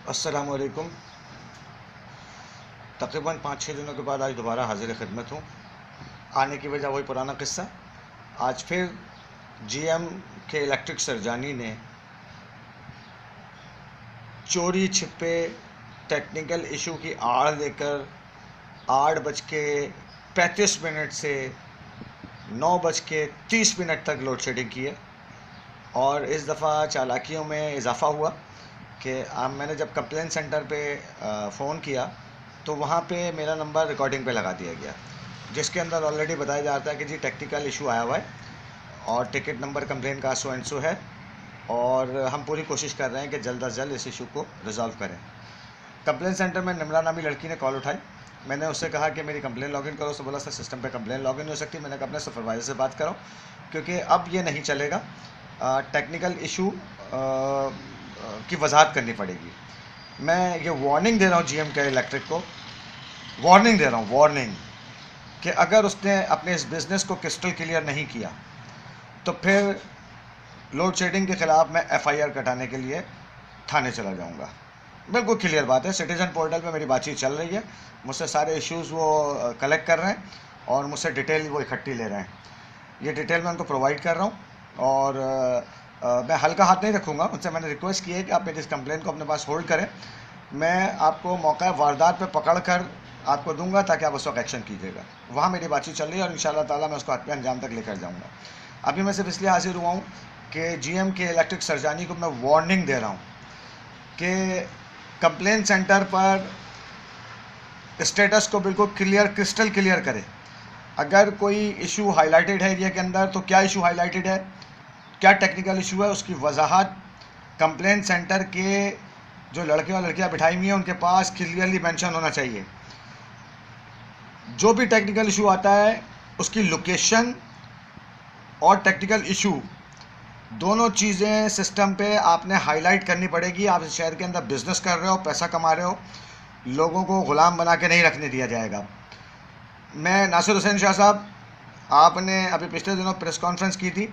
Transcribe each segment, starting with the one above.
अस्सलाम वालेकुम। तकरीबन 5-6 दिनों के बाद आज दोबारा हाजिर खिदमत हूँ। आने की वजह वही पुराना किस्सा। आज फिर जीएम के इलेक्ट्रिक सरजानी ने चोरी छिपे टेक्निकल इशू की आड़ लेकर 8:35 से 9:30 तक लोड शेडिंग की है। और इस दफ़ा चालाकियों में इजाफ़ा हुआ कि मैंने जब कंप्लेंट सेंटर पे फ़ोन किया तो वहाँ पे मेरा नंबर रिकॉर्डिंग पे लगा दिया गया, जिसके अंदर ऑलरेडी बताया जाता है कि जी टेक्निकल इशू आया हुआ है और टिकट नंबर कंप्लेंट का सो एंड सो है और हम पूरी कोशिश कर रहे हैं कि जल्द अज जल्द इस इशू को रिजॉल्व करें। कंप्लेंट सेंटर में निम्रा नामी लड़की ने कॉल उठाई। मैंने उससे कहा कि मेरी कंप्लेंट लॉगिन करो। उसने बोला सर सिस्टम पे कंप्लेंट लॉगिन हो सकती। मैंने कहा अपने सुपरवाइज़र से बात करो क्योंकि अब ये नहीं चलेगा, टेक्निकल इशू की वजाहत करनी पड़ेगी। मैं ये वार्निंग दे रहा हूँ जीएम के इलेक्ट्रिक को, वार्निंग दे रहा हूँ, वार्निंग कि अगर उसने अपने इस बिज़नेस को क्रिस्टल क्लियर नहीं किया तो फिर लोड शेडिंग के ख़िलाफ़ मैं एफआईआर कटाने के लिए थाने चला जाऊँगा। बिल्कुल क्लियर बात है। सिटीज़न पोर्टल पे मेरी बातचीत चल रही है, मुझसे सारे इश्यूज़ वो कलेक्ट कर रहे हैं और मुझसे डिटेल वो इकट्ठी ले रहे हैं। ये डिटेल मैं उनको प्रोवाइड कर रहा हूँ और मैं हल्का हाथ नहीं रखूँगा। उनसे मैंने रिक्वेस्ट की है कि आप मेरी इस कंप्लेंट को अपने पास होल्ड करें। मैं आपको मौका वारदात पे पकड़ कर आपको दूंगा ताकि आप उस वक्त एक्शन कीजिएगा। वहाँ मेरी बातचीत चल रही है और इंशाल्लाह ताला मैं उसको हत्या अंजाम तक लेकर जाऊँगा। अभी मैं सिर्फ इसलिए हाजिर हुआ हूँ कि जीएम के इलेक्ट्रिक सरजानी को मैं वार्निंग दे रहा हूँ कि कंप्लेंट सेंटर पर स्टेटस को बिल्कुल क्लियर, क्रिस्टल क्लियर करें। अगर कोई इशू हाईलाइटेड है एरिया के अंदर तो क्या इशू हाईलाइटेड है, क्या टेक्निकल इशू है, उसकी वजाहत कंप्लेंट सेंटर के जो लड़के और लड़कियां बिठाई हुई हैं उनके पास क्लियरली मेंशन होना चाहिए। जो भी टेक्निकल इशू आता है उसकी लोकेशन और टेक्निकल इशू दोनों चीज़ें सिस्टम पे आपने हाईलाइट करनी पड़ेगी। आप इस शहर के अंदर बिजनेस कर रहे हो, पैसा कमा रहे हो, लोगों को ग़ुलाम बना के नहीं रखने दिया जाएगा। मैं नासिर हुसैन शाह साहब, आपने अभी पिछले दिनों प्रेस कॉन्फ्रेंस की थी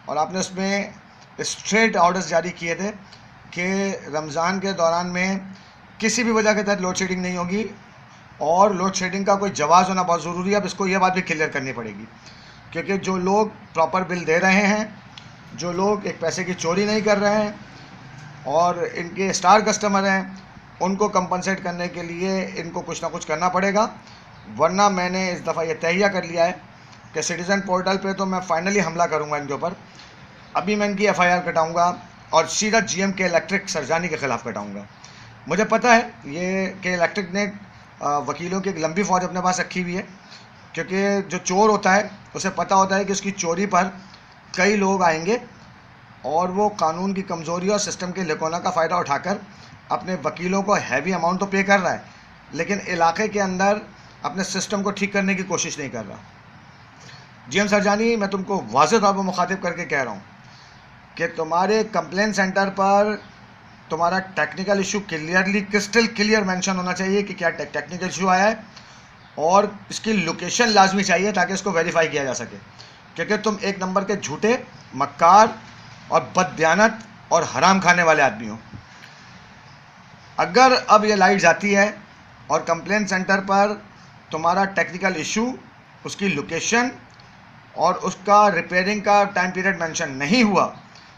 और आपने उसमें स्ट्रेट ऑर्डर्स जारी किए थे कि रमज़ान के दौरान में किसी भी वजह के तहत लोड शेडिंग नहीं होगी और लोड शेडिंग का कोई जवाज़ होना बहुत ज़रूरी है। अब इसको यह बात भी क्लियर करनी पड़ेगी क्योंकि जो लोग प्रॉपर बिल दे रहे हैं, जो लोग एक पैसे की चोरी नहीं कर रहे हैं और इनके स्टार कस्टमर हैं, उनको कंपनसेट करने के लिए इनको कुछ ना कुछ करना पड़ेगा। वरना मैंने इस दफ़ा ये तहिया कर लिया है कि सिटीज़न पोर्टल पे तो मैं फाइनली हमला करूँगा इनके ऊपर। अभी मैं इनकी एफआईआर कटाऊँगा और सीधा जीएम के इलेक्ट्रिक सरजानी के ख़िलाफ़ कटाऊँगा। मुझे पता है ये कि इलेक्ट्रिक ने वकीलों की एक लंबी फ़ौज अपने पास रखी हुई है क्योंकि जो चोर होता है उसे पता होता है कि उसकी चोरी पर कई लोग आएंगे और वो कानून की कमज़ोरी और सिस्टम के लिकोना का फ़ायदा उठाकर अपने वकीलों को हैवी अमाउंट तो पे कर रहा है लेकिन इलाके के अंदर अपने सिस्टम को ठीक करने की कोशिश नहीं कर रहा। जीएम सरजानी, मैं तुमको वाज़ेह तौर पर मुखातिब करके कह रहा हूँ कि तुम्हारे कंप्लेंट सेंटर पर तुम्हारा technical issue clearly crystal clear mention होना चाहिए कि क्या टेक्निकल इशू आया है और इसकी लोकेशन लाजमी चाहिए ताकि इसको वेरीफाई किया जा सके क्योंकि तुम एक नंबर के झूठे, मक्कार और बददियानत और हराम खाने वाले आदमी हो। अगर अब ये लाइट जाती है और कंप्लेंट सेंटर पर तुम्हारा टेक्निकल इशू, उसकी लोकेशन और उसका रिपेयरिंग का टाइम पीरियड मेंशन नहीं हुआ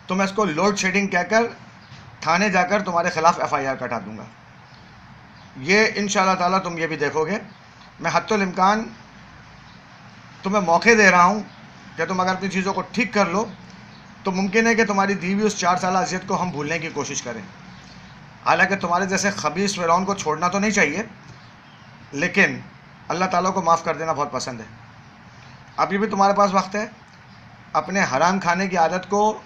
तो मैं इसको लोड शेडिंग कहकर थाने जाकर तुम्हारे ख़िलाफ़ एफआईआर कटा दूंगा। ये इंशाल्लाह ताला तुम ये भी देखोगे। मैं हत्तुल इम्कान तुम्हें मौके दे रहा हूँ कि तुम अगर अपनी चीज़ों को ठीक कर लो तो मुमकिन है कि तुम्हारी दी हुई उस 4 साल अज़ियत को हम भूलने की कोशिश करें। हालांकि तुम्हारे जैसे खबीस फ़िरौन को छोड़ना तो नहीं चाहिए लेकिन अल्लाह ताला को माफ़ कर देना बहुत पसंद है। अभी भी तुम्हारे पास वक्त है, अपने हराम खाने की आदत को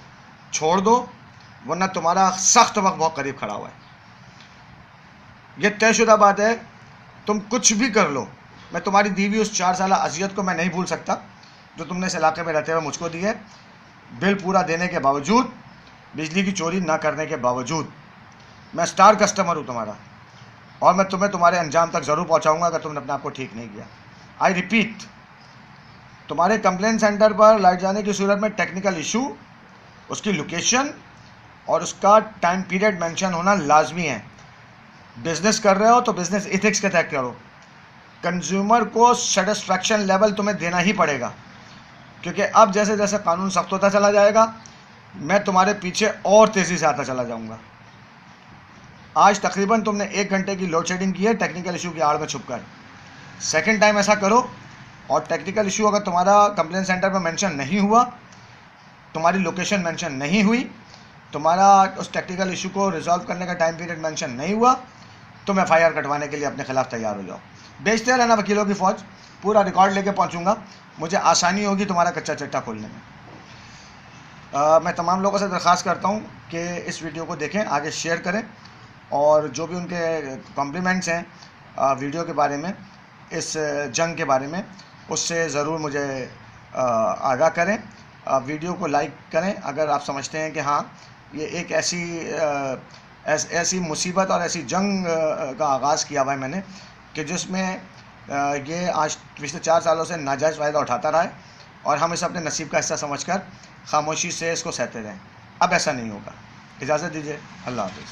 छोड़ दो वरना तुम्हारा सख्त वक्त बहुत करीब खड़ा हुआ है। यह तयशुदा बात है, तुम कुछ भी कर लो, मैं तुम्हारी दी हुई उस 4 साल अज़ियत को मैं नहीं भूल सकता जो तुमने इस इलाके में रहते हुए मुझको दी है। बिल पूरा देने के बावजूद, बिजली की चोरी ना करने के बावजूद, मैं स्टार कस्टमर हूँ तुम्हारा और मैं तुम्हें तुम्हारे अंजाम तक ज़रूर पहुँचाऊँगा अगर तुमने अपने आप को ठीक नहीं किया। आई रिपीट, तुम्हारे कंप्लेंट सेंटर पर लाइट जाने की सूरत में टेक्निकल इशू, उसकी लोकेशन और उसका टाइम पीरियड मेंशन होना लाजमी है। बिजनेस कर रहे हो तो बिजनेस इथिक्स के तहत करो। कंज्यूमर को सेटिस्फैक्शन लेवल तुम्हें देना ही पड़ेगा, क्योंकि अब जैसे जैसे कानून सख्त होता चला जाएगा मैं तुम्हारे पीछे और तेज़ी से आता चला जाऊंगा। आज तकरीबन तुमने 1 घंटे की लोड शेडिंग की है टेक्निकल इशू की आड़ में छुपकर। सेकंड टाइम ऐसा करो, और टेक्निकल इशू अगर तुम्हारा कंप्लेन सेंटर पर मेंशन नहीं हुआ, तुम्हारी लोकेशन मेंशन नहीं हुई, तुम्हारा उस टेक्निकल इशू को रिजॉल्व करने का टाइम पीरियड मेंशन नहीं हुआ, तो मैं FIR कटवाने के लिए अपने खिलाफ तैयार हो जाओ। बेचते रहना वकीलों की फ़ौज, पूरा रिकॉर्ड लेके पहुंचूंगा, मुझे आसानी होगी तुम्हारा कच्चा चिट्ठा खोलने में। मैं तमाम लोगों से दरख्वास्त करता हूं कि इस वीडियो को देखें, आगे शेयर करें, और जो भी उनके कॉम्प्लीमेंट्स हैं वीडियो के बारे में, इस जंग के बारे में, उससे ज़रूर मुझे आगाह करें। वीडियो को लाइक करें अगर आप समझते हैं कि हाँ ये एक ऐसी मुसीबत और ऐसी जंग का आगाज़ किया हुआ है मैंने, कि जिसमें ये आज पिछले 4 सालों से नाजायज़ फ़ायदा उठाता रहा है, और हम इसे अपने नसीब का हिस्सा समझकर खामोशी से इसको सहते रहें। अब ऐसा नहीं होगा। इजाज़त दीजिए, अल्लाह हाफ़िज़।